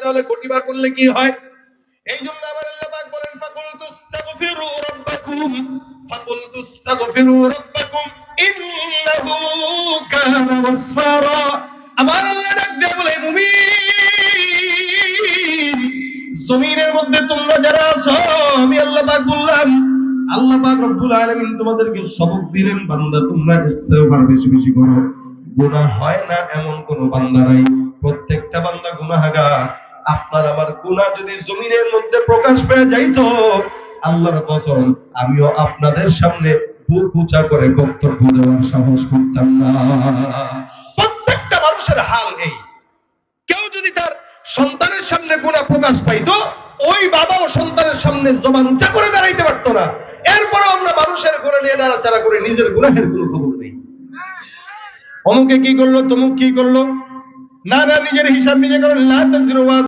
তাহলে কোটিবার করলে কি হয়? এই জন্য আমার আল্লাহ পাক বলেন ফাকুলতুস্তাগফিরু রাব্বাকুম ইন্নাহু কানা গাফফারা। আমার আল্লাহ ডাক দিয়ে বলে মুমিন জমিনের মধ্যে তোমরা যারা আছো, আমি আল্লাহ পাক বললাম, আল্লাহ পাক রব্বুল আলামিন তোমাদেরকে সবক দিলেন, বান্দা তোমরা ইস্তেগফার বেশি বেশি করো। গুনাহ হয় না এমন কোন বান্দা নাই, প্রত্যেকটা বান্দা গুনাহগার। আপনার আমার গুনাহ যদি জমিনের মধ্যে প্রকাশ পেয়ে যাইতো, আল্লাহর কসম আমিও আপনাদের সামনে বুক উঁচা করে বক্তব্য দেওয়ার সাহস করতাম না। প্রত্যেকটা মানুষের হাল এই। কেউ যদি তার সন্তানের সামনে গুনাহ প্রকাশ পাইতো, ওই বাবাও সন্তানের সামনে জবান উঁচা করে দাঁড়াইতে পারতো না। এরপরও আমরা মানুষের গুনাহ নিয়ে নাড়াচাড়া করে নিজের গুনাহের কোনো খবর নেই। অমুকে কি করলো, তমুক কি করলো, না নিজের হিসাব নিজে করেন। লা তাজরু